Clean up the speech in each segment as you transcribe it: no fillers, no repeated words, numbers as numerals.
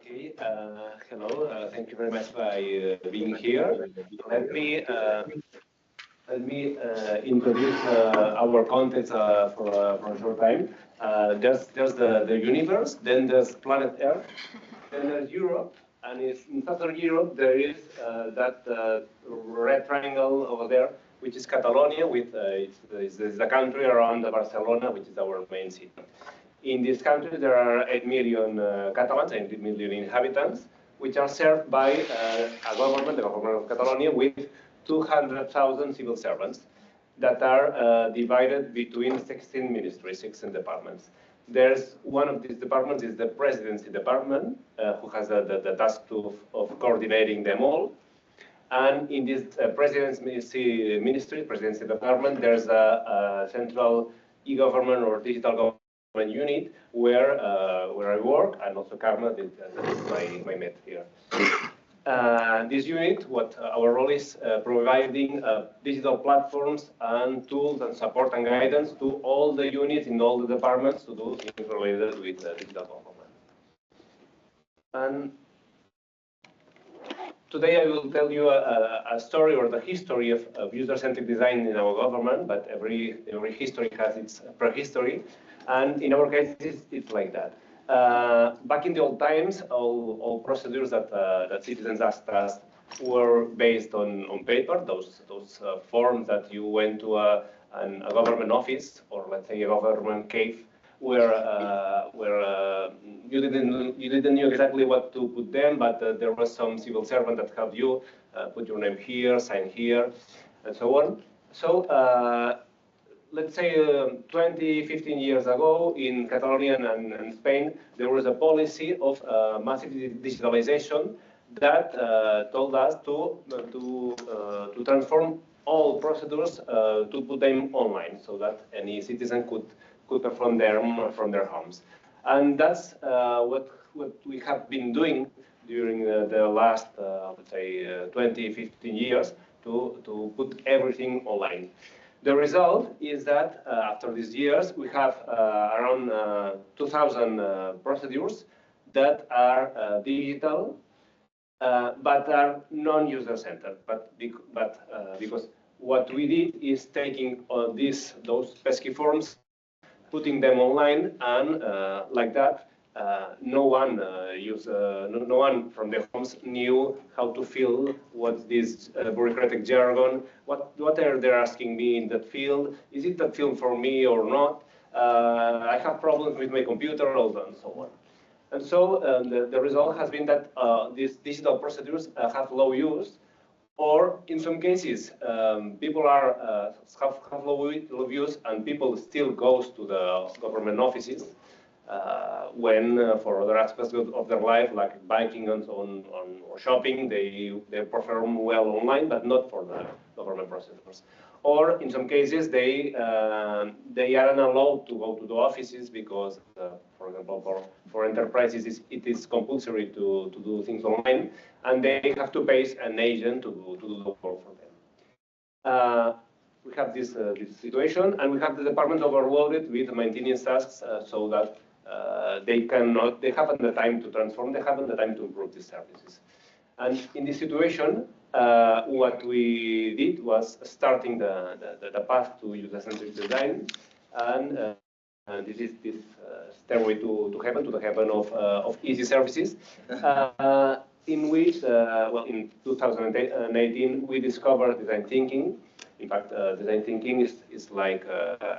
Okay, hello. Thank you very much for being here. Let me introduce our context for a short time. There's the universe, then there's planet Earth, then there's Europe, and in southern Europe there is that red triangle over there, which is Catalonia, with it's the country around Barcelona, which is our main city. In this country, there are 8 million Catalans, 8 million inhabitants, which are served by a government, the government of Catalonia, with 200,000 civil servants that are divided between 16 ministries, 16 departments. There's one of these departments is the presidency department, who has the task of coordinating them all. And in this presidency department, there's a central e-government or digital government unit where I work, and also Karma, that is my mate here. This unit, what our role is providing digital platforms and tools and support and guidance to all the units in all the departments to do things related with digital government. And today I will tell you a story or the history of user-centric design in our government, but every history has its prehistory. And in our case, it's like that. Back in the old times, all procedures that citizens asked us were based on paper, those forms that you went to a government office, or let's say a government cave, where you didn't know exactly what to put them, but there was some civil servant that helped you put your name here, sign here, and so on. So let's say 20, 15 years ago in Catalonia and Spain, there was a policy of massive digitalization that told us to transform all procedures to put them online so that any citizen could perform them from their homes. And that's what we have been doing during the last, let's say, 20, 15 years to put everything online. The result is that after these years, we have around 2,000 procedures that are digital, but are non-user-centered. But because what we did is taking those pesky forms, putting them online, and like that, no one from the homes knew how to fill what's this bureaucratic jargon. What are they asking me in that field? Is it that field for me or not? I have problems with my computer, and so on. And so the result has been that these digital procedures have low use, or in some cases, people have low use, and people still goes to the government offices when for other aspects of their life, like biking and so on, or shopping, they perform well online, but not for the government procedures. Or in some cases, they aren't allowed to go to the offices because, for example, for enterprises, it is compulsory to do things online, and they have to pay an agent to do the work for them. We have this situation, and we have the department overloaded with maintenance tasks, so that they haven't the time to transform, they haven't the time to improve these services. And in this situation, what we did was starting the path to user-centric design, and this is this stairway to the heaven of easy services, in which, well, in 2018, we discovered design thinking. In fact, design thinking is like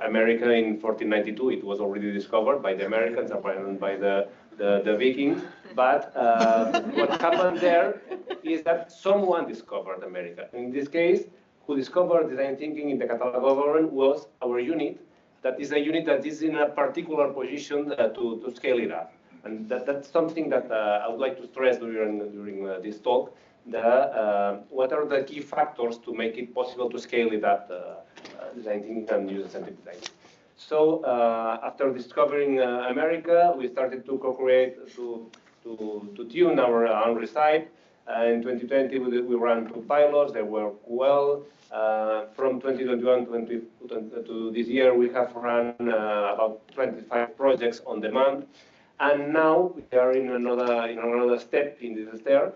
America in 1492. It was already discovered by the Americans and by the Vikings. But what happened there is that someone discovered America. In this case, who discovered design thinking in the Catalan government was our unit. That is a unit that is in a particular position to scale it up. And that's something that I would like to stress during this talk. What are the key factors to make it possible to scale it up, design thinking and user-centric design? So after discovering America, we started to co-create, to tune our own site. In 2020, we ran 2 pilots. They worked well. From 2021 to this year, we have run about 25 projects on demand. And now we are in another step in this stair,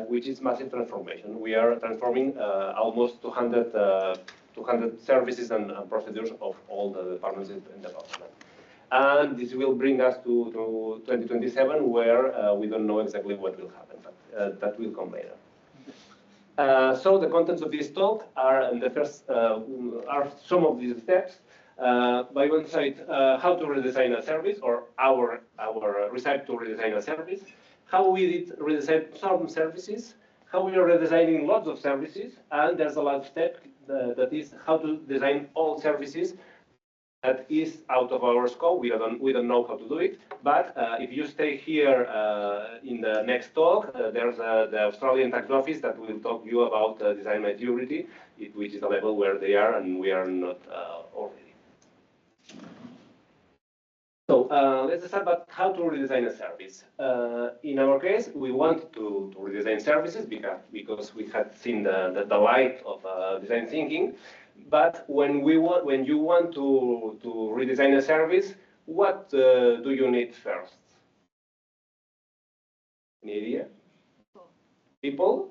which is massive transformation. We are transforming almost 200 services and procedures of all the departments in the government. And this will bring us to 2027, where we don't know exactly what will happen, but that will come later. So the contents of this talk are, and the first are some of these steps. By one side, how to redesign a service, or our research to redesign a service, how we did redesign some services, how we are redesigning lots of services, and there's a last step that is how to design all services. That is out of our scope. We don't know how to do it. But if you stay here in the next talk, there's the Australian Tax Office that will talk to you about design maturity, which is a level where they are and we are not already. So let's start about how to redesign a service. In our case, we want to redesign services because we had seen the light of design thinking. But when you want to redesign a service, what do you need first? Any idea? People?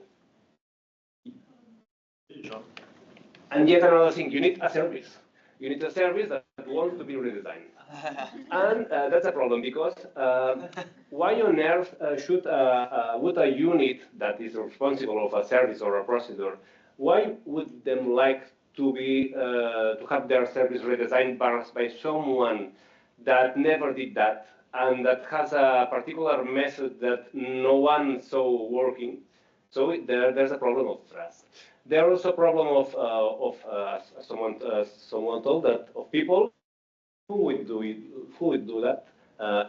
And yet another thing, you need a service. You need a service that wants to be redesigned. And that's a problem because why on earth would a unit that is responsible of a service or a procedure, why would them like to have their service redesigned by someone that never did that and that has a particular method that no one saw working? So there's a problem of trust. There's also a problem of someone told that of people who would do that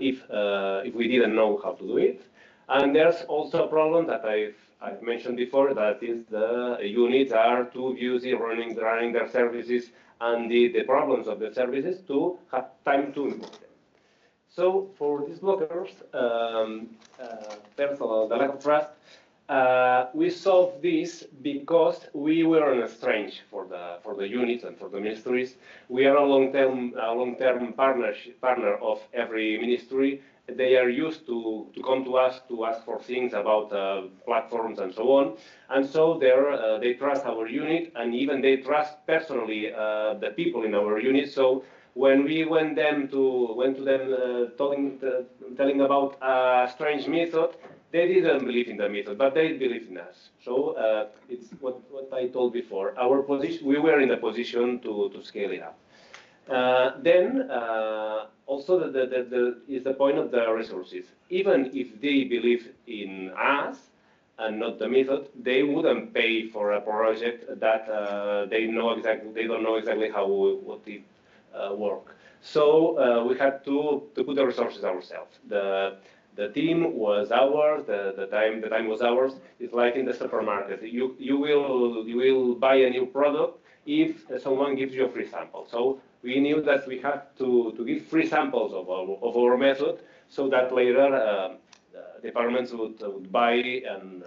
if we didn't know how to do it. And there's also a problem that I've mentioned before, that is the units are too busy running their services and the problems of the services to have time to improve them. So for these blockers, first of all, the lack of trust, we solved this because we were an exchange for the units and for the ministries. We are a long-term partner of every ministry. They are used to come to us to ask for things about platforms and so on. And so they trust our unit, and even they trust personally the people in our unit. So when we went to them telling about a strange method, they didn't believe in the method, but they believed in us. So it's what I told before. Our position, we were in the position to scale it up. Then also is the point of the resources. Even if they believe in us and not the method, they wouldn't pay for a project that they don't know exactly how what it work. So we had to put the resources ourselves. The team was ours. The time was ours. It's like in the supermarket. You will buy a new product if someone gives you a free sample. So we knew that we had to give free samples of our method, so that later departments would buy and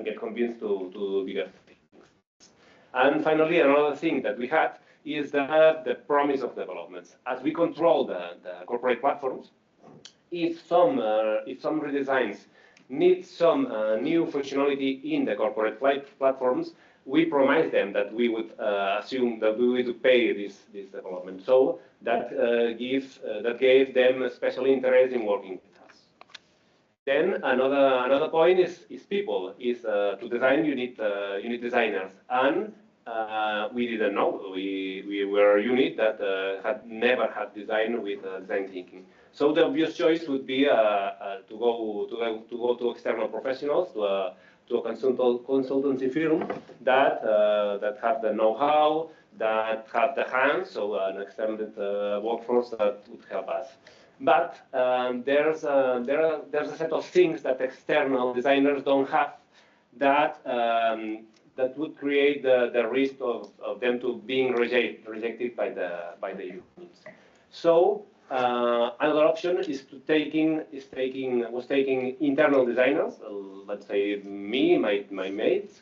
get convinced to do bigger things. And finally, another thing that we had is the promise of developments. As we control the corporate platforms, if some redesigns need some new functionality in the corporate platforms, we promised them that we would assume that we would pay this development. So that gave them special interest in working with us. Then another point is people. To design you need designers, and we didn't know. We were a unit that had never had design with design thinking. So the obvious choice would be to go to external professionals, to a consultancy firm that have the know-how, that have the hands, so an extended workforce that would help us. But there's a set of things that external designers don't have that would create the risk of them to being rejected by the units. So another option is taking internal designers, let's say me, my mates,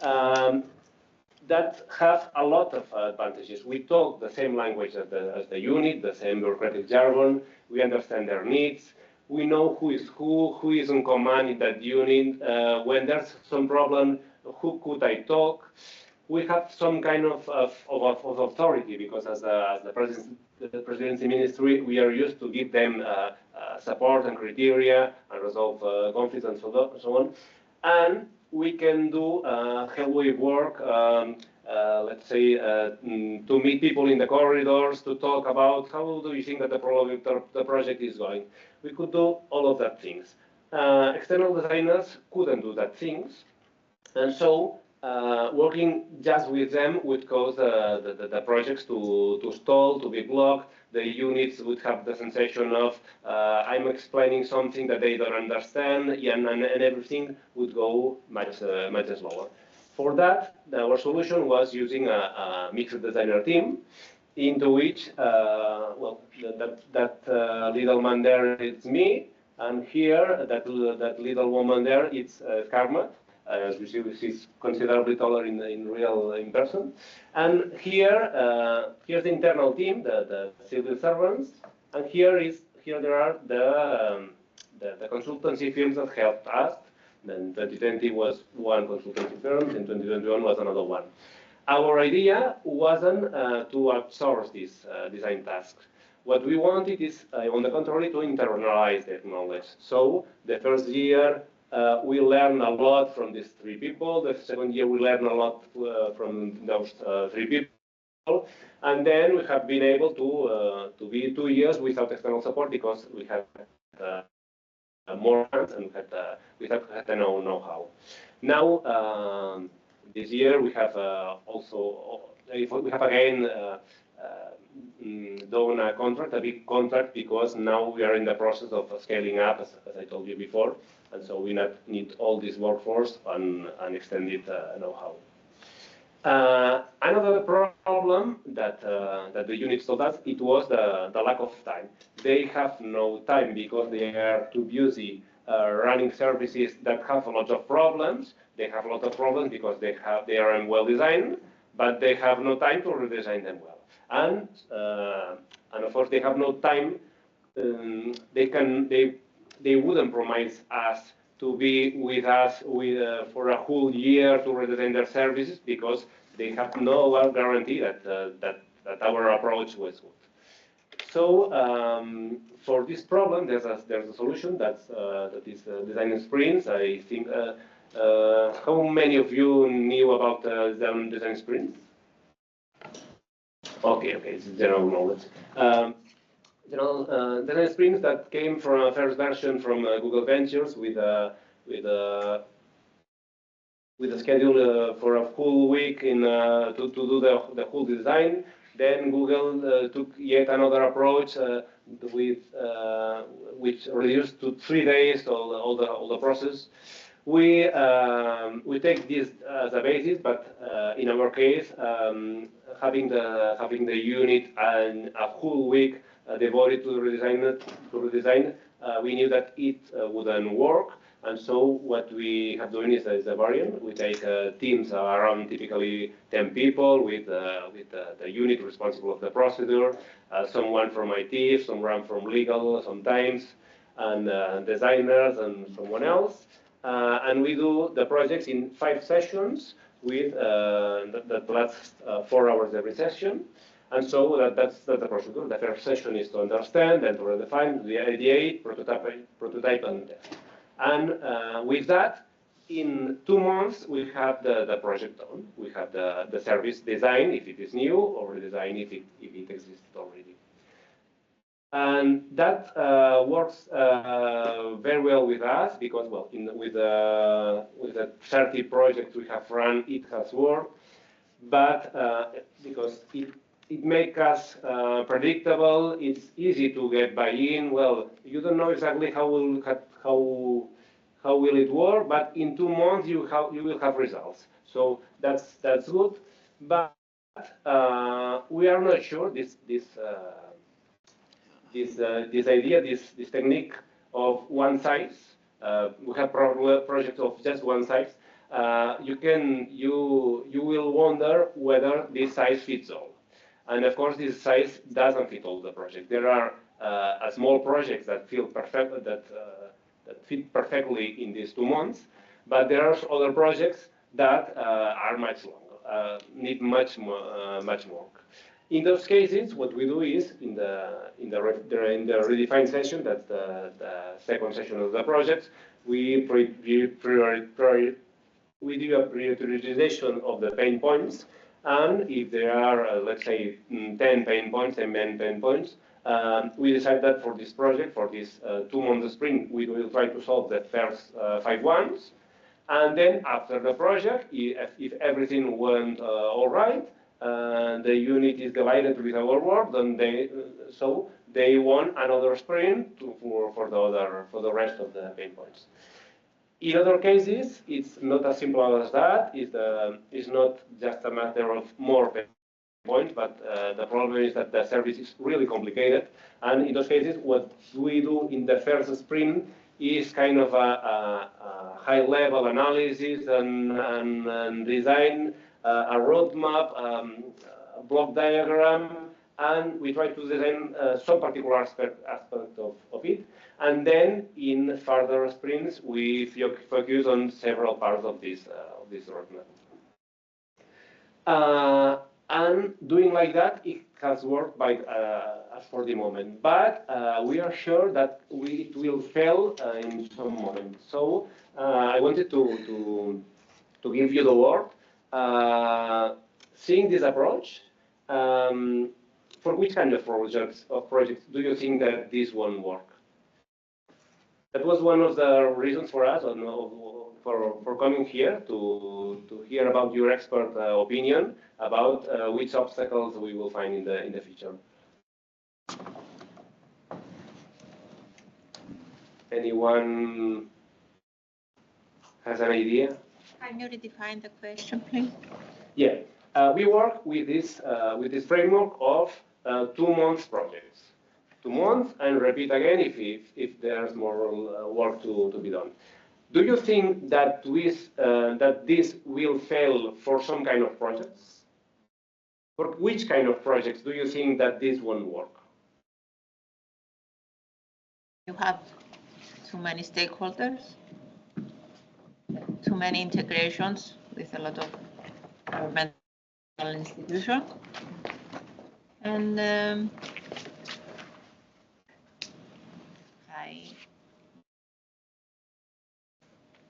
that have a lot of advantages. We talk the same language as the unit, the same bureaucratic jargon. we understand their needs, we know who is on command in that unit, when there's some problem, who could I talk. We have some kind of authority, because as the presidency ministry, we are used to give them support and criteria and resolve conflicts and so on. And we can do hallway work, let's say, to meet people in the corridors, to talk about how do you think that the project is going. We could do all of that things. External designers couldn't do that things, and so working just with them would cause the projects to stall, to be blocked. The units would have the sensation of I'm explaining something that they don't understand, and everything would go much slower. For that, our solution was using a mixed designer team, into which, well, that little man there, it's me, and here, that little woman there, it's Karma. As you see, she's considerably taller in person. And here, here's the internal team, the civil servants, and here there are the consultancy firms that helped us. Then 2020 was one consultancy firm, and 2021 was another one. Our idea wasn't to outsource these design tasks. What we wanted is, on the contrary, to internalize that knowledge. So the first year, we learned a lot from these three people. The second year, we learned a lot from those three people. And then we have been able to be 2 years without external support, because we have more hands, and we have had the know-how. Now, this year, we have we have again done a contract, a big contract, because now we are in the process of scaling up, as I told you before, and so we need all this workforce and extended know-how. Another problem that the units told us, it was the lack of time. They have no time because they are too busy running services that have a lot of problems. They have a lot of problems because they are well designed, but they have no time to redesign them well. And of course, they have no time. They wouldn't promise us to be with us for a whole year to redesign their services, because they have no guarantee that our approach was good. So for this problem, there's a solution that is design sprints. I think how many of you knew about design sprints? Okay, it's general knowledge. Design sprints that came from a first version from Google Ventures with a schedule for a full week to do the whole design. Then Google took yet another approach which reduced to 3 days all the process. We take this as a basis, but in our case, having the unit and a whole week devoted to redesign, we knew that it wouldn't work. And so what we have doing is a variant. We take teams around typically 10 people with the unit responsible of the procedure, someone from IT, someone from legal sometimes, and designers and someone else. And we do the projects in 5 sessions with that lasts 4 hours every session. And so that's the procedure. The first session is to understand and to redefine, the ideate, prototype and test. And with that, in 2 months, we have the project done. We have the service design, if it is new, or redesign if it existed already. And that works very well with us, because, well, with the 30 projects we have run, it has worked. But because it makes us predictable, it's easy to get buy-in. Well, you don't know exactly how will it work, but in 2 months you will have results. So that's good. But we are not sure this idea, this technique of one size. We have projects of just one size. You will wonder whether this size fits all. And of course, this size doesn't fit all the project. There are small projects that feel perfect, that fit perfectly in these 2 months. But there are other projects that are much longer, need much more work. In those cases, what we do is in the redefined session, that's the second session of the project, we do a prioritization of the pain points, and if there are, let's say, 10 pain points, 10 main pain points, we decide that for this project, for this 2-month sprint, we will try to solve the first 5 ones, and then after the project, if everything went all right, the unit is delighted with our work, then they want another sprint for the rest of the pain points. In other cases, it's not as simple as that. It's not just a matter of more pain points, but the problem is that the service is really complicated. And in those cases, what we do in the first sprint is kind of a high-level analysis and design a roadmap, a block diagram, and we try to design some particular aspect of it. And then in further sprints, we focus on several parts of this roadmap. And doing like that, it has worked as for the moment. But we are sure that it will fail in some moment. So I wanted to give you the word. Seeing this approach, for which kind of projects do you think that this won't work? That was one of the reasons for us for coming here to hear about your expert opinion about which obstacles we will find in the future. Anyone has an idea? Can you redefine the question, please? Yeah, we work with this framework of 2 months projects. 2 months, and repeat again if there's more work to be done. Do you think that this will fail for some kind of projects? For which kind of projects do you think that this won't work? You have too many stakeholders, too many integrations with a lot of governmental institutions, and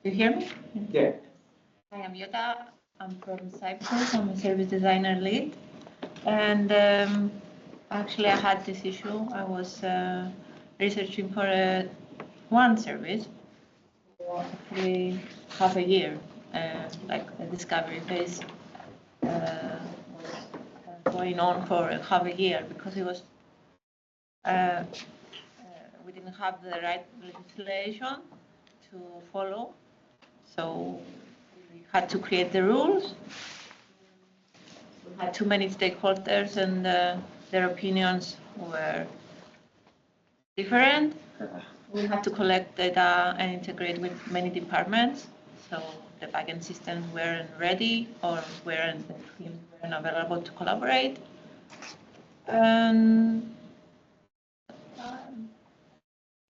do you hear me? Yeah. Hi, I'm Jutta. I'm from Cyprus. I'm a service designer lead. And actually, I had this issue. I was researching for one service for actually half a year. Like the discovery phase was going on for half a year because it was we didn't have the right legislation to follow. So we had to create the rules. We had too many stakeholders, and their opinions were different. We had to collect data and integrate with many departments. So the backend systems weren't ready, or the teams weren't available to collaborate. And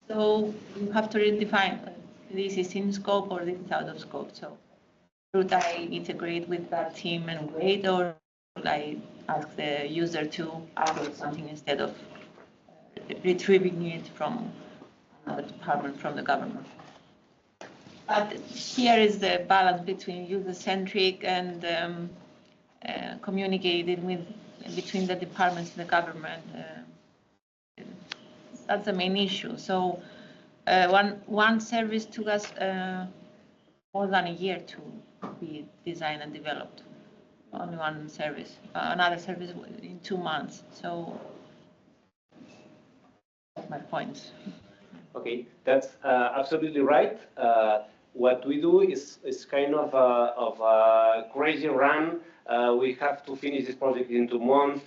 so you have to redefine this is in scope or this is out of scope. So should I integrate with that team and wait, or should I ask the user to upload something instead of retrieving it from another department, from the government? But here is the balance between user-centric and communicating between the departments and the government. That's the main issue. So one service took us more than a year to be designed and developed. Only one service. Another service in 2 months. So that's my point. Okay, that's absolutely right. What we do is kind of a crazy run. We have to finish this project in 2 months.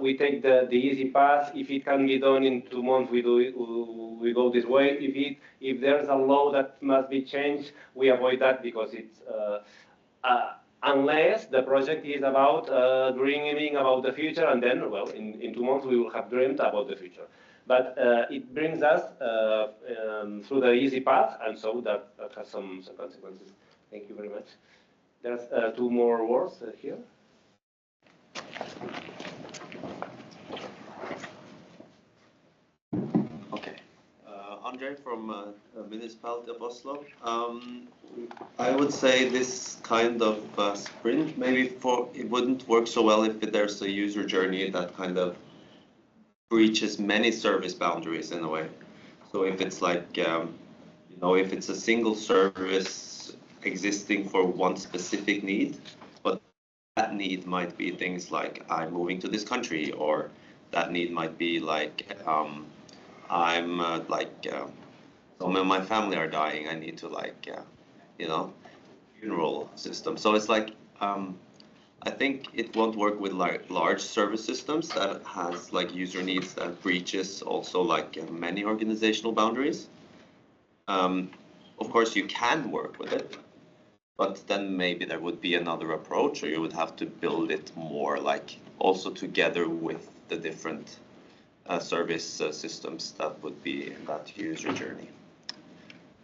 We take the easy path. If it can be done in 2 months, we go this way. If there's a law that must be changed, we avoid that because it's unless the project is about dreaming about the future, and then, well, in 2 months we will have dreamed about the future. but it brings us through the easy path, and so that has some consequences. Thank you very much. There's 2 more words here. Okay. Andre from Municipality of Oslo. I would say this kind of sprint, maybe it wouldn't work so well if there's a user journey that kind of breaches many service boundaries in a way. So if it's like, if it's a single service existing for one specific need, but that need might be things like I'm moving to this country, or that need might be like some of my family are dying, I need to funeral system. So it's like I think it won't work with large service systems that has user needs that breaches also many organizational boundaries. Of course, you can work with it, but then maybe there would be another approach, or you would have to build it more also together with the different service systems that would be in that user journey.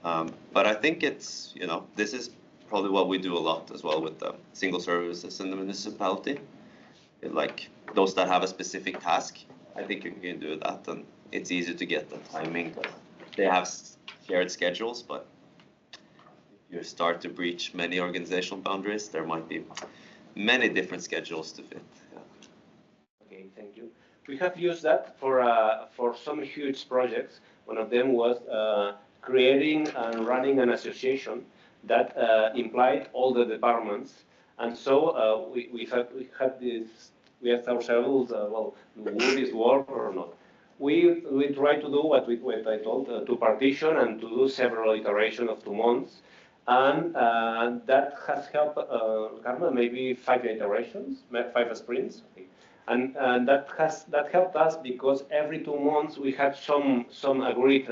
But I think it's, this is probably what we do a lot as well with the single services in the municipality. Those that have a specific task, I think you can do that, and it's easy to get the timing. They have shared schedules, but if you start to breach many organizational boundaries, there might be many different schedules to fit. Yeah. Okay, thank you. We have used that for some huge projects. One of them was creating and running an association that implied all the departments, and so we asked ourselves, will this work or not? We try to do what I told, to partition and to do several iterations of 2 months, and that has helped Carmen, maybe 5 iterations, 5 sprints. Okay. And that helped us because every 2 months we had some agreed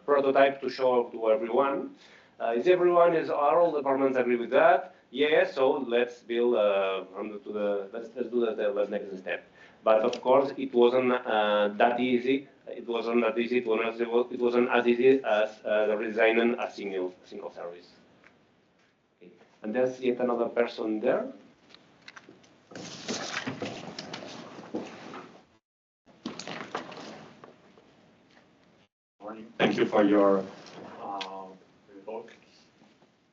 prototype to show to everyone. Are all departments agree with that? Yeah, so let's build let's do the next step. But of course, it wasn't that easy. It wasn't that easy. It wasn't as easy as designing a single service. Okay. And there's yet another person there. Thank you for your talk.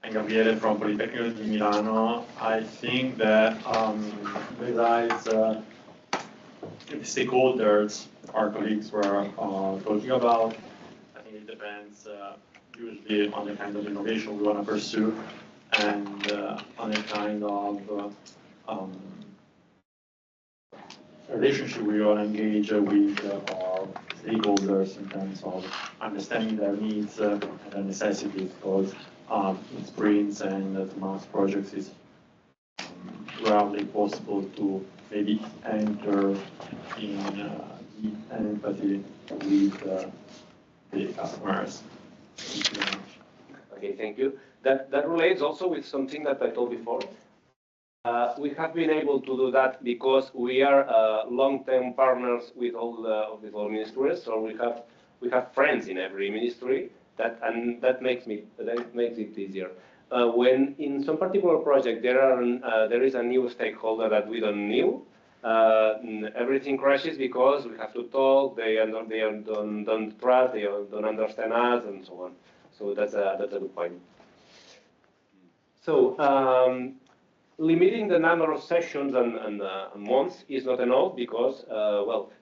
I'm Gabriele from Politecnico di Milano. I think that besides the stakeholders our colleagues were talking about, I think it depends usually on the kind of innovation we want to pursue and on the kind of relationship we want to engage with our stakeholders in terms of understanding their needs and their necessities, because in sprints and 2-month projects it's rarely possible to maybe enter in deep empathy with the customers. Thank you very much. Okay, thank you. That relates also with something that I told before. We have been able to do that because we are long-term partners with all ministries. So we have friends in every ministry, that makes it easier. When in some particular project there is a new stakeholder that we don't know, everything crashes because we have to talk. They don't trust. They don't understand us, and so on. So that's a good point. So. Limiting the number of sessions and months is not enough because,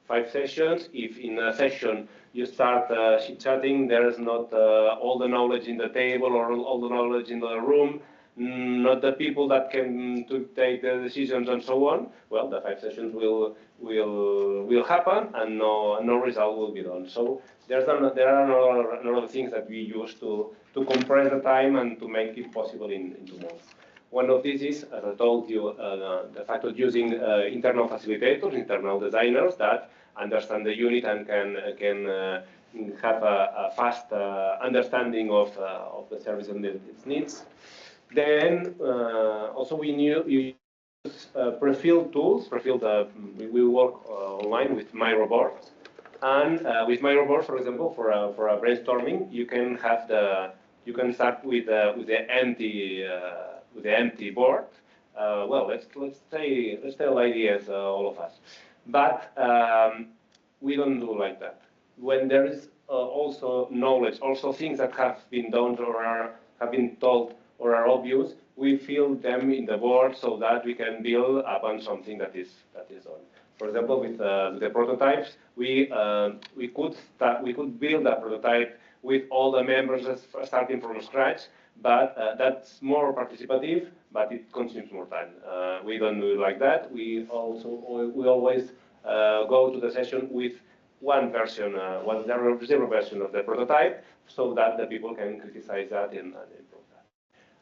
5 sessions, if in a session you start chit-chatting, there is not all the knowledge in the table or all the knowledge in the room, not the people that can take the decisions and so on, well, the 5 sessions will happen and no result will be done. So there are another things that we use to compress the time and to make it possible in 2 months. One of these is, as I told you, the fact of using internal facilitators, internal designers that understand the unit and can have a fast understanding of the service and its needs. Then also we use pre-filled tools. We work online with MyRobot. And with my report, for example, for a brainstorming, you can start with the empty board. Well, let's tell ideas, all of us, but we don't do like that. When there is also knowledge, also things that have been done or have been told or are obvious, we fill them in the board so that we can build upon something that is done. For example, with the prototypes, we could build a prototype with all the members starting from scratch, but that's more participative, but it consumes more time. We don't do it like that. We always go to the session with one version, zero version of the prototype, so that the people can criticize that and improve that.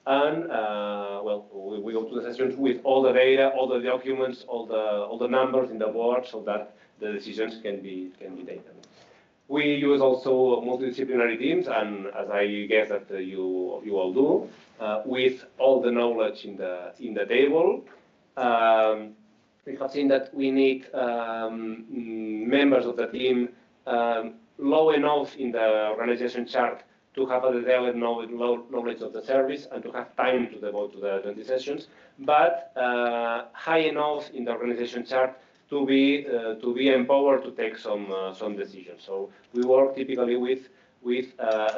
And well, we go to the sessions with all the data, all the documents, all the numbers in the board, so that the decisions can be taken. We use also multidisciplinary teams, and as I guess that you all do, with all the knowledge in the table. We have seen that we need members of the team low enough in the organization chart to have a detailed knowledge of the service and to have time to devote to the 20 sessions, but high enough in the organization chart to be empowered to take some decisions. So we work typically with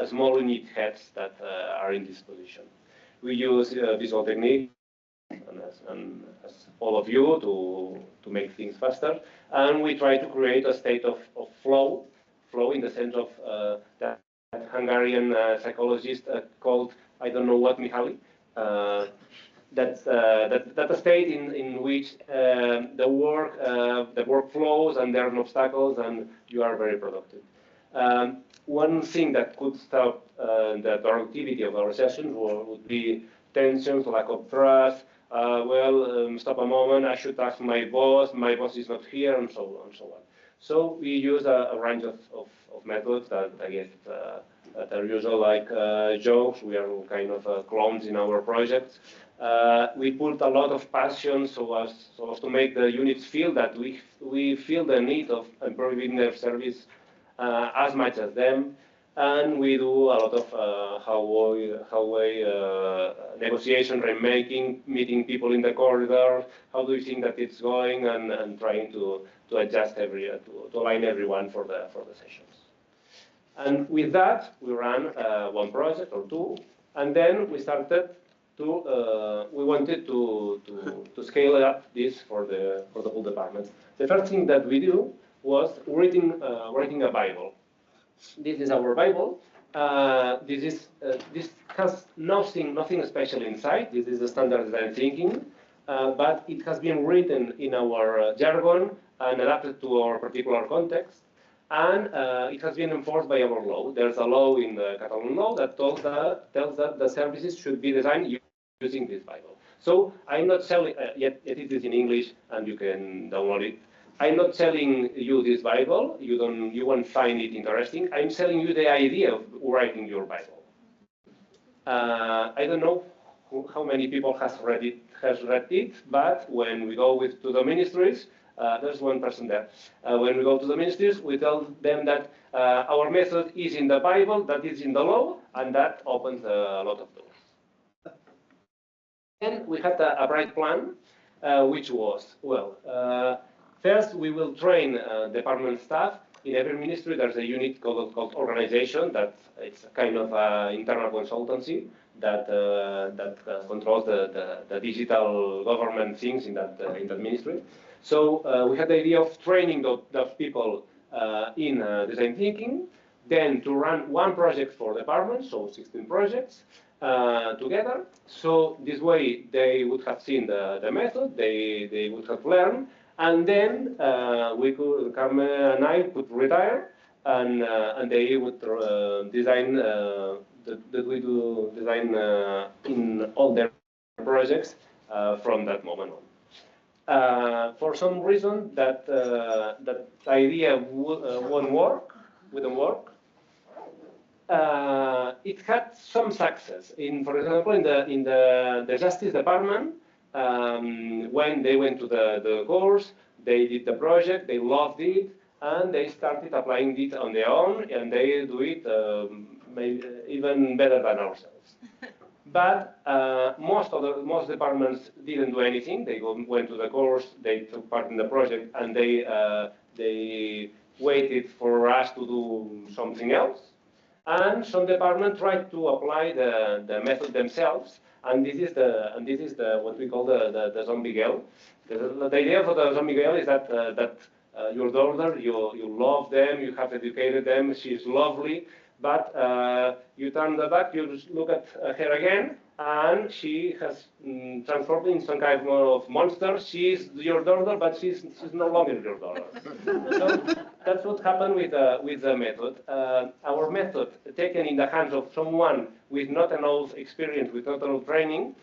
small unit heads that are in this position. We use visual techniques, and as all of you, to make things faster, and we try to create a state of flow in the sense of that Hungarian psychologist called, I don't know what, Mihaly. That's a state in which the work flows and there are no obstacles and you are very productive. One thing that could stop the productivity of our sessions would be tensions, lack of trust. Stop a moment, I should ask my boss is not here, and so on and so on. So we use a range of methods that I guess that are usual, like jokes. We are kind of clones in our projects. We put a lot of passion so as to make the units feel that we feel the need of improving their service as much as them. And we do a lot of how-way negotiation, remaking, meeting people in the corridor. How do you think that it's going, and trying to adjust to align everyone for the sessions. And with that, we ran one project or two, and then we started we wanted to scale up this for the whole department. The first thing that we do was writing a Bible. This is our Bible. This has nothing special inside. This is the standard design thinking, but it has been written in our jargon and adapted to our particular context, and it has been enforced by our law. There's a law in the Catalan law that tells that the services should be designed using this Bible. So I'm not selling yet. It is in English, and you can download it. I'm not selling you this Bible. You won't find it interesting. I'm selling you the idea of writing your Bible. I don't know how many people has read it, but when we go to the ministries, there's one person there. When we go to the ministries, we tell them that our method is in the Bible, that is in the law, and that opens a lot of doors. Then we had a bright plan, which was, first, we will train department staff. In every ministry, there's a unit called organization. That it's a kind of internal consultancy that controls the digital government things in that ministry. So we had the idea of training those people in design thinking, then to run one project for departments, so 16 projects together. So this way, they would have seen the method, they would have learned. And then Carmen and I could retire, and they would design. That we do design in all their projects from that moment on. For some reason, that idea wouldn't work. It had some success. For example, in the Justice Department. When they went to the course, they did the project, they loved it, and they started applying it on their own, and they do it maybe even better than ourselves. But most departments didn't do anything. They went to the course, they took part in the project, and they waited for us to do something else. And some departments tried to apply the method themselves, and this is the what we call the zombie girl. The idea for the zombie girl is that your daughter, you love them, you have educated them, she's lovely, but you turn the back, you look at her again, and she has transformed in some kind of monster. She's your daughter, but she's no longer your daughter. So that's what happened with the method. Our method, taken in the hands of someone with not enough experience, with not enough training,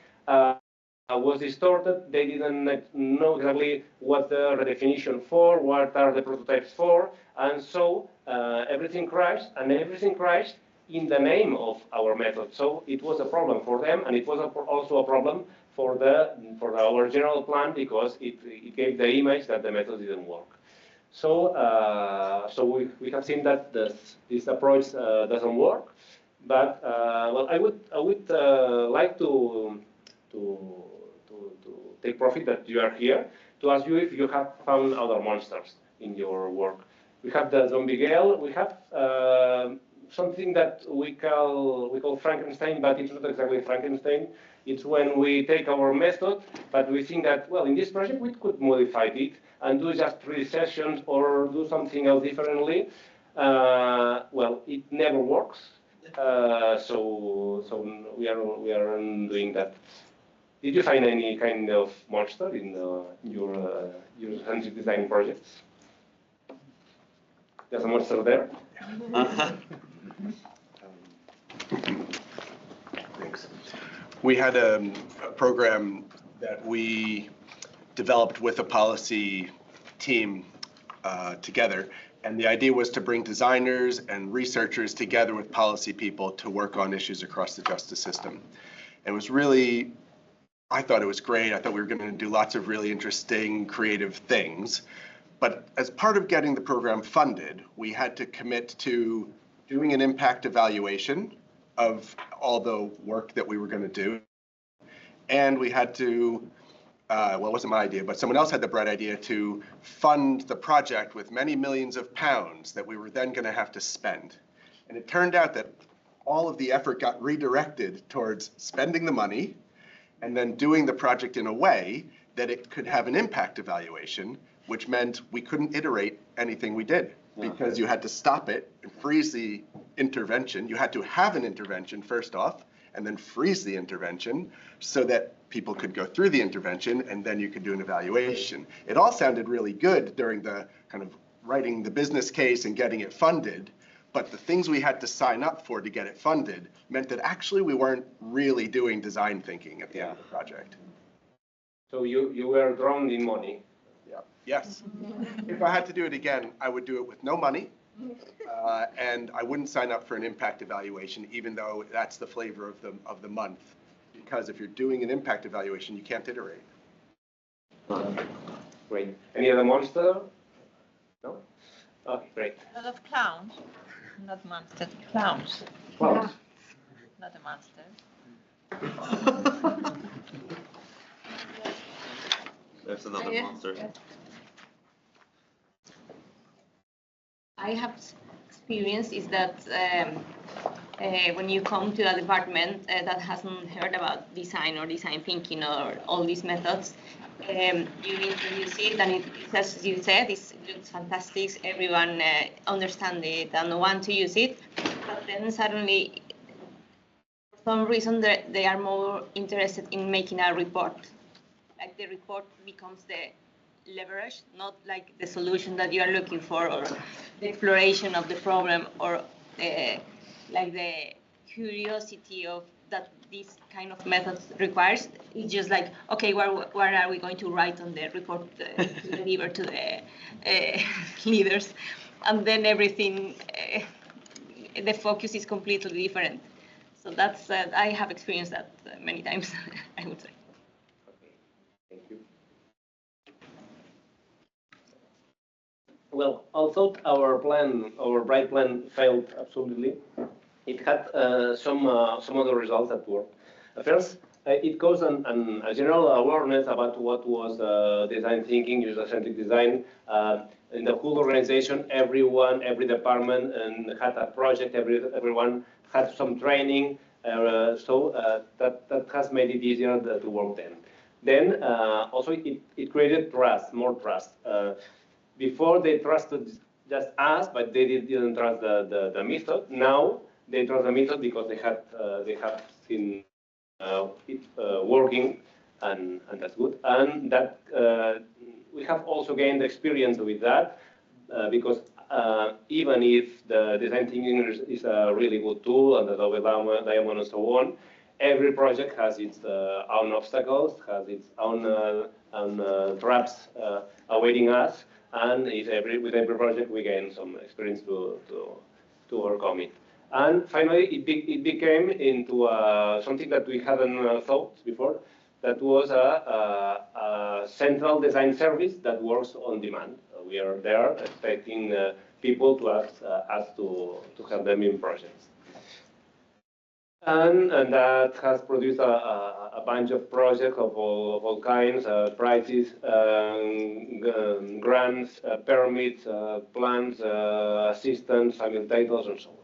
was distorted. They didn't know exactly what the redefinition for, what are the prototypes for, and so everything crashed, and everything crashed in the name of our method. So it was a problem for them, and it was also a problem for our general plan, because it gave the image that the method didn't work. So we have seen that this approach doesn't work. But well, I would like to take profit that you are here to ask you if you have found other monsters in your work. We have the zombie girl. We have something that we call Frankenstein, but it's not exactly Frankenstein. It's when we take our method, but we think that, well, in this project we could modify it and do just 3 sessions or do something else differently. Well, it never works. So we aren't doing that. Did you find any kind of monster in your user-centric design projects? There's a monster there. Thanks. We had a program that we developed with a policy team together, and the idea was to bring designers and researchers together with policy people to work on issues across the justice system. And it was really, I thought it was great. I thought we were going to do lots of really interesting, creative things. But as part of getting the program funded, we had to commit to doing an impact evaluation of all the work that we were going to do. And we had to, well, it wasn't my idea, but someone else had the bright idea to fund the project with many millions of pounds that we were then going to have to spend. And it turned out that all of the effort got redirected towards spending the money and then doing the project in a way that it could have an impact evaluation, which meant we couldn't iterate anything we did, because you had to stop it and freeze the intervention. You had to have an intervention first off, and then freeze the intervention so that people could go through the intervention, and then you could do an evaluation. It all sounded really good during the kind of writing the business case and getting it funded, but the things we had to sign up for to get it funded meant that actually we weren't really doing design thinking at the end of the project. So you were drowned in money. Yeah. Yes. If I had to do it again, I would do it with no money, and I wouldn't sign up for an impact evaluation, even though that's the flavor of the month. Because if you're doing an impact evaluation, you can't iterate. Great. Any other monster? No? Okay, great. A lot of clowns, not monsters, clowns. Clowns. Not a monster. There's another monster. I have experience is that when you come to a department that hasn't heard about design or design thinking or all these methods, you introduce it and it, as you said, it looks fantastic, everyone understands it and want to use it, but then suddenly, for some reason, they are more interested in making a report. Like the report becomes the leverage, not like the solution that you are looking for or the exploration of the problem or like the curiosity of that this kind of method requires. It's just like, okay, what are we going to write on the report to deliver to the leaders? And then everything, the focus is completely different. So that's, I have experienced that many times, I would say. Thank you. Well, although our bright plan failed absolutely, it had some other results that worked. First, it caused a general awareness about what was design thinking, user-centric design. In the whole organization, every department had a project, everyone had some training, so that has made it easier to work then. Then also it created trust, more trust. Before they trusted just us, but they didn't trust the method. Now they trust the method because they have seen it working, and that's good. And that we have also gained experience with that because even if the design thinking is a really good tool and the double diamond and so on, every project has its own obstacles, has its own traps awaiting us, and with every project we gain some experience to overcome it. And finally, it became into something that we hadn't thought before. That was a central design service that works on demand. We are there expecting people to ask us to help them in projects. And that has produced a bunch of projects of all kinds, prizes, grants, permits, plans, assistance, titles, and so on.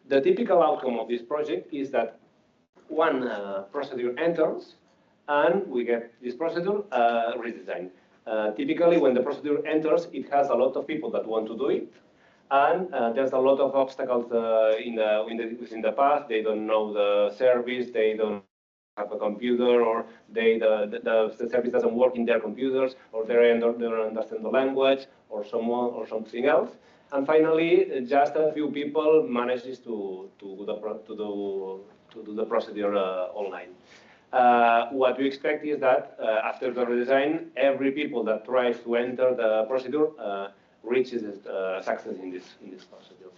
The typical outcome of this project is that one procedure enters, and we get this procedure redesigned. Typically, when the procedure enters, it has a lot of people that want to do it, and there's a lot of obstacles within the path. They don't know the service, they don't have a computer, or the service doesn't work in their computers, or they don't understand the language, or something else. And finally, just a few people manages to do the procedure online. What we expect is that after the redesign, every people that tries to enter the procedure reaches success in this procedure.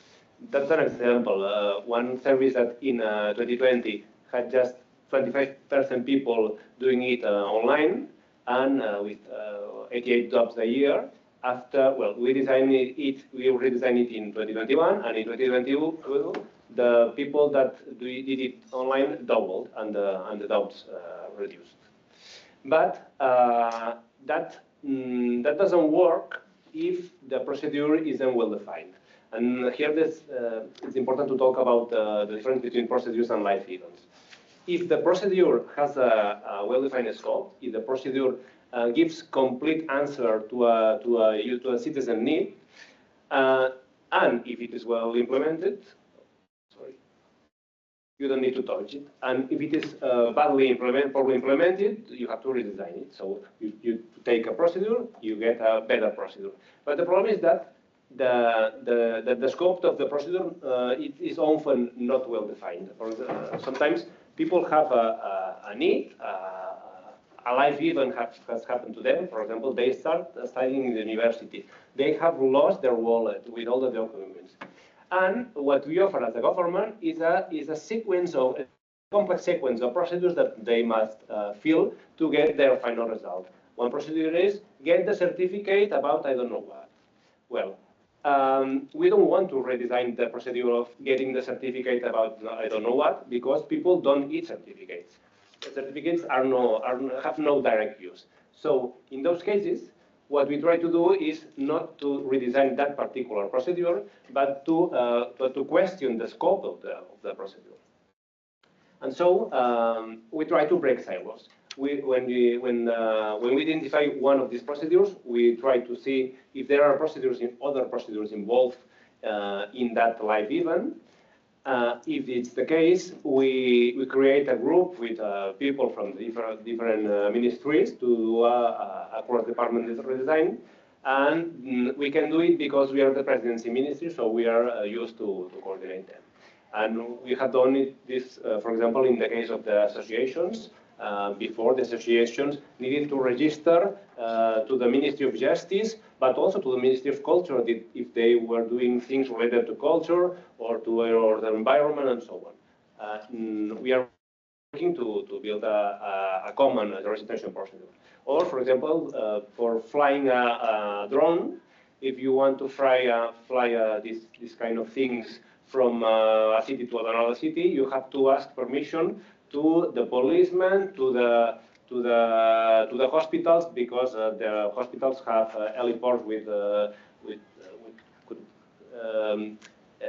That's an example. One service that in 2020 had just 25% people doing it online, and with 88 jobs a year. After, well, we redesigned it in 2021, and in 2022, the people that did it online doubled, and the doubts reduced. But that doesn't work if the procedure isn't well defined. And here, it's important to talk about the difference between procedures and live events. If the procedure has a well-defined scope, if the procedure gives complete answer to a citizen need, and if it is well implemented, you don't need to touch it. And if it is poorly implemented, you have to redesign it. So you take a procedure, you get a better procedure. But the problem is that the scope of the procedure it is often not well defined. Sometimes people have a need. A life event has happened to them. For example, they start studying in the university. They have lost their wallet with all the documents. And what we offer as a government is a complex sequence of procedures that they must fill to get their final result. One procedure is get the certificate about I don't know what. Well, we don't want to redesign the procedure of getting the certificate about I don't know what, because people don't eat certificates. The certificates have no direct use. So in those cases, what we try to do is not to redesign that particular procedure, but to question the scope of the procedure. And so we try to break silos. When we identify one of these procedures, we try to see if there are other procedures involved in that live event. If it's the case, we create a group with people from different ministries to do a cross-department redesign. And we can do it because we are the presidency ministry, so we are used to coordinate them. And we have done this, for example, in the case of the associations. Before, the associations needed to register to the Ministry of Justice, but also to the Ministry of Culture if they were doing things related to culture or to the environment and so on. We are working to build a common registration procedure. Or, for example, for flying a drone, if you want to fly this kind of things from a city to another city, you have to ask permission to the policemen, to the hospitals, because the hospitals have heliports with could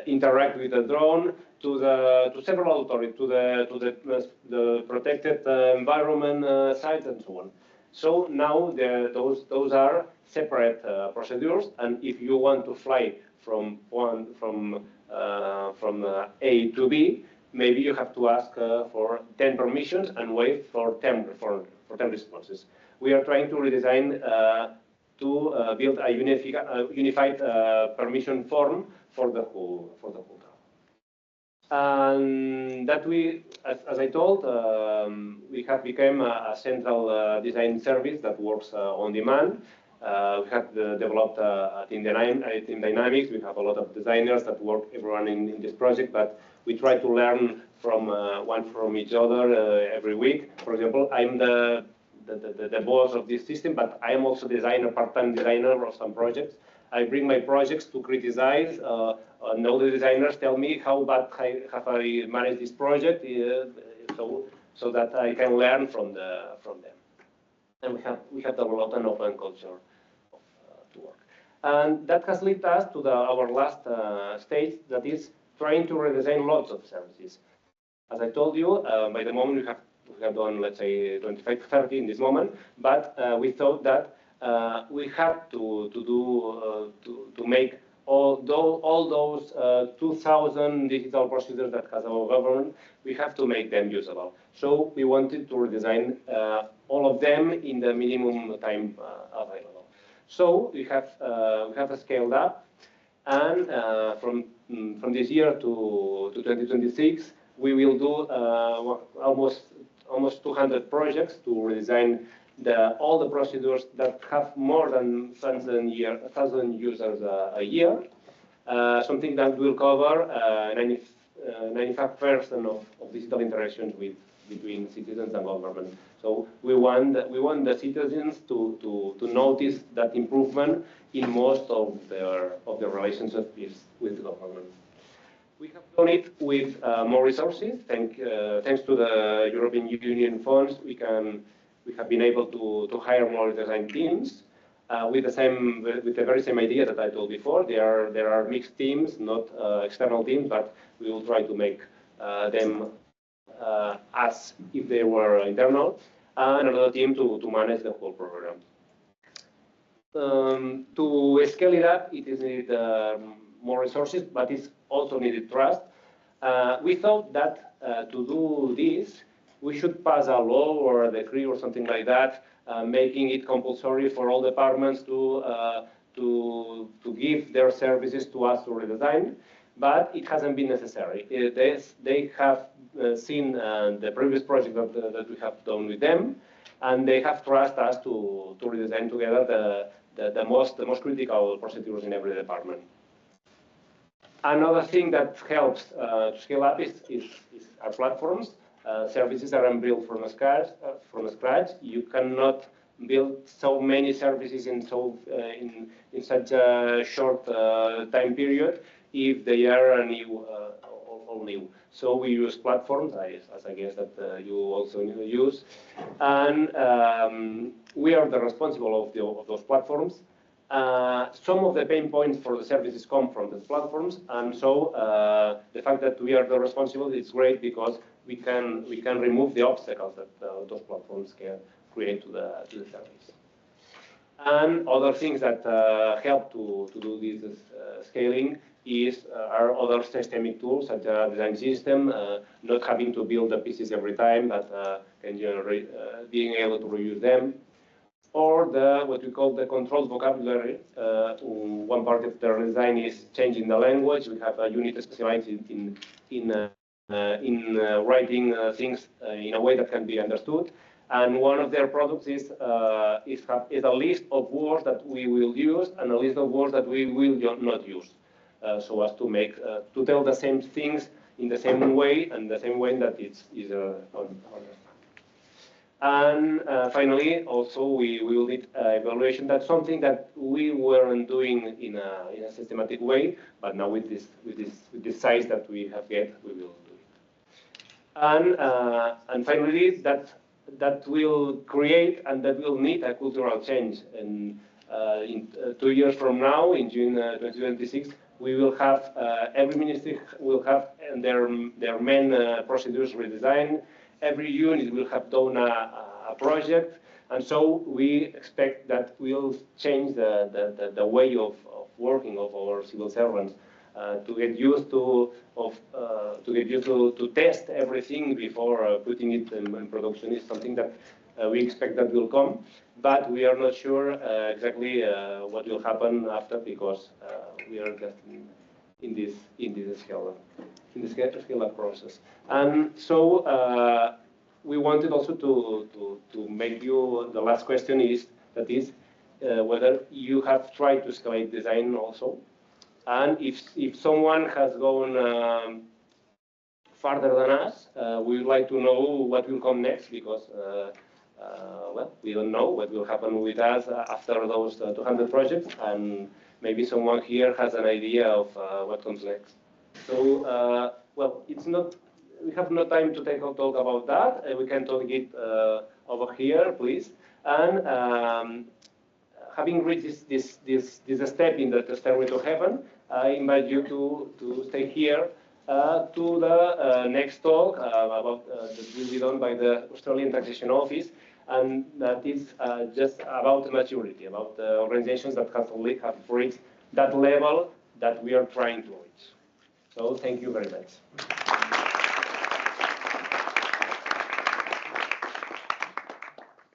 interact with the drone, to several authorities, to the protected environment sites and so on. So now those are separate procedures, and if you want to fly from A to B, maybe you have to ask for 10 permissions and wait for 10 responses. We are trying to redesign to build a unified permission form for the whole town. And that we, as I told, we have become a central design service that works on demand. We have developed a team dynamics. We have a lot of designers that work everyone in this project, but we try to learn from each other every week. For example, I'm the boss of this system, but I am also part-time designer of some projects. I bring my projects to criticize, and all the designers tell me how bad have I managed this project, so that I can learn from them. And we have developed an open culture to work. And that has led us to our last stage, that is trying to redesign lots of services. As I told you, by the moment we have done, let's say, 25 to 30 in this moment, but we thought that we had to make all those 2,000 digital procedures that has our government, we have to make them usable. So we wanted to redesign all of them in the minimum time available. So we have scaled up, and from this year to 2026, we will do almost 200 projects to redesign all the procedures that have more than 1,000 users a year. Something that will cover 95% of digital interactions between citizens and government. So we want the citizens to notice that improvement in most of their relationships with the government. We have done it with more resources. Thanks to the European Union funds, we have been able to hire more design teams with the very same idea that I told before. There are mixed teams, not external teams, but we will try to make them as if they were internal, and another team to manage the whole program. To scale it up, it is needed more resources, but it's also needed trust. We thought that to do this, we should pass a law or a decree or something like that, making it compulsory for all departments to give their services to us to redesign, but it hasn't been necessary. They have seen the previous project that we have done with them, and they have trusted us to redesign together the most critical procedures in every department. Another thing that helps to scale up is our platforms. Services are built from scratch. You cannot build so many services in such a short time period if they are all new. So we use platforms, as I guess that you also use, and we are the responsible of those platforms. Some of the pain points for the services come from the platforms, and so the fact that we are the responsible is great, because we can remove the obstacles that those platforms can create to the service. And other things that help to do this scaling are other systemic tools, such as design system, not having to build the pieces every time, but can generate, being able to reuse them, or what we call the controlled vocabulary. One part of the design is changing the language. We have a unit specialized in writing things in a way that can be understood. And one of their products is a list of words that we will use and a list of words that we will not use, so as to tell the same things in the same way and the same way that it's easier to understand. And finally, also we will need evaluation. That's something that we weren't doing in a systematic way, but now with this size that we have get, we will do it. And finally, that will create and that will need a cultural change. And in 2 years from now, in June 2026, we will have every ministry will have their main procedures redesigned. Every unit will have done a project, and so we expect that will change the way of working of our civil servants to get used to test everything before putting it in production is something that we expect that will come, but we are not sure exactly what will happen after because we are just in this scale-up process. And so we wanted also to make you, the last question is whether you have tried to escalate design also, and if someone has gone farther than us, we would like to know what will come next because well, we don't know what will happen with us after those 200 projects, and maybe someone here has an idea of what comes next. So, well, it's not, we have no time to talk about that. We can talk it over here, please. And having reached this step in the stairway to heaven, I invite you to stay here to the next talk about that will be done by the Australian Taxation Office, and that is just about maturity, about organizations that have reached that level that we are trying to reach. So thank you very much.